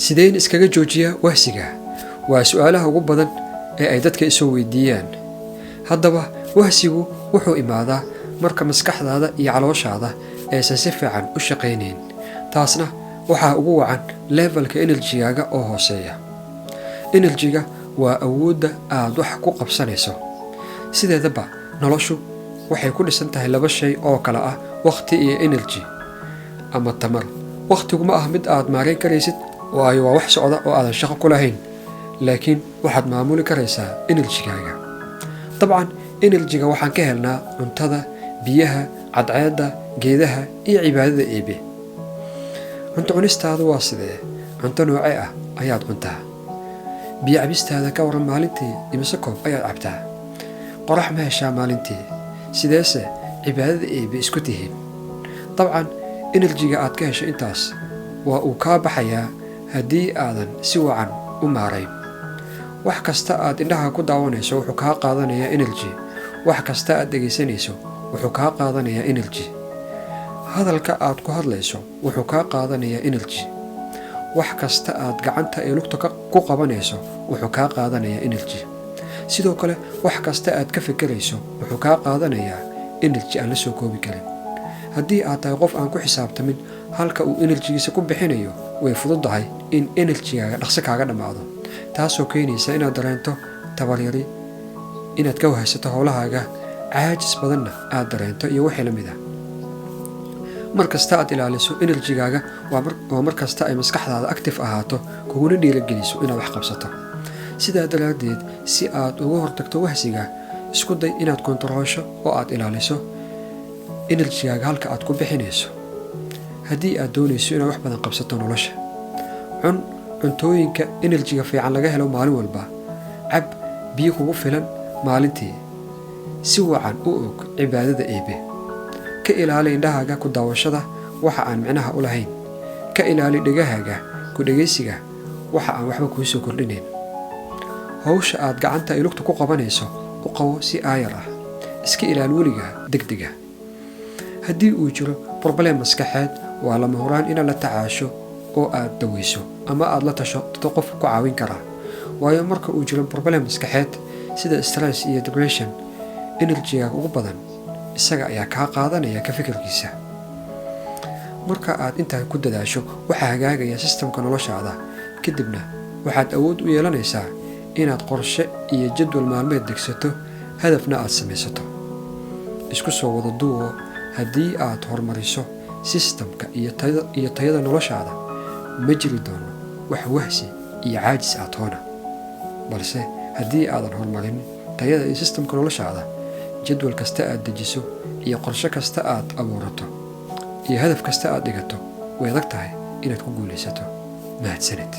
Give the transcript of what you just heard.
sideen iskaga joojiyaa wahsiga waa su'aalaha ugu badan ee ay dadka isoo weydiiyaan. haddaba wahsigu wuxuu imaadaa marka maskaxdaada iyo calooshaada aysan si fiican u shaqaynayn. taasna waxaa ugu wacan levelka enerjigaaga oo hooseeya. enerjiga waa awoodda aad wax ku qabsanayso. sideedaba noloshu waxay ku dhisan tahay laba shay oo kala ah waqti iyo energy ama tamar. waqtigu ma ah mid aad maareyn karaysid waayo waa wax socda oo aadan shaqo ku lahayn, laakiin waxaad maamuli karaysaa enerjigaaga. dabcan enerjiga waxaan ka helnaa cuntada, biyaha, cadceedda, geedaha iyo cibaadada eebe. cunto cunistaadu waa sidee? cunto noocee ah ayaad cuntaa? biyo cabistaada ka waran maalintii imise koob ayaad cabtaa? qorax ma heshaa maalintii? sideese cibaadada eebe isku tihiin? dabcan enerjiga aad ka hesho intaas waa uu kaa baxayaa haddii aadan si wacan u maarayn. wax kasta aad indhaha ku daawanayso wuxuu kaa qaadanayaa enerji. wax kasta aad dhegaysanayso wuxuu kaa qaadanayaa enerji. hadalka aad ku hadlayso wuxuu kaa qaadanayaa enerji. wax kasta aad gacanta ee lugta ku qabanayso wuxuu kaa qaadanayaa enerji. sidoo kale wax kasta aad ka fikirayso wuxuu kaa qaadanayaa enerji aan la soo koobi karin. haddii aad tahay qof aan ku xisaabtamin halka uu enerjigiisa ku bixinayo, way fududahay in enerjigaaga dhaqso kaaga dhammaado, taasoo keenaysa inaad dareento tabaryari, inaad ka wahaysato howlahaaga, caajis badanna aad dareento iyo wixii la mid ah. mar kasta aad ilaaliso enerjigaaga waa mar kasta ay maskaxdaada active ahaato, kuguna dhiirageliso inaad wax qabsato. sidaa daraaddeed, si aad uga hortagto wahsiga, isku day inaad kontaroosho oo aad ilaaliso enerjigaaga halka aad ku bixinayso. haddii aad doonayso inaad wax badan qabsato nolosha, cun cuntooyinka enerjiga fiican laga helo maalin walba. cab biyo kugu filan maalintii. si wacan u og cibaadada eebe. ka ilaali indhahaaga ku daawashada waxa aan micnaha u lahayn. ka ilaali dhegahaaga ku dhegaysiga waxa aan waxba kuu soo kordhinayn. hawsha aad gacanta iyo lugta ku qabanayso u qabo si aayar ah. iska ilaali weliga degdega. haddii uu jiro problem maskaxeed, waa lama huraan inaad la tacaasho oo aad daweyso ama aad la tasho dad qof ku caawin kara. waayo marka uu jiro problem maskaxeed sida stress iyo depression, enerjigaaga ugu badan isaga ayaa kaa qaadanaya ka fikirkiisa. marka aad intaa ku dadaasho, waxaa hagaagaya sistamka noloshaada. kadibna waxaad awood u yeelanaysaa inaad qorshe iyo jadwal maalmeed degsato, hadafna aad samaysato. isku soo wada duubo, haddii aad horumariso sistamka iyo tayada noloshaada, ma jiri doono wax wahsi iyo caajis ah toona. balse haddii aadan horumarin tayada iyo sistamka noloshaada, jadwal kasta aad dejiso iyo qorshe kasta aad abuurato iyo hadaf kasta aad dhigato, way adag tahay inaad ku guulaysato. mahadsanid.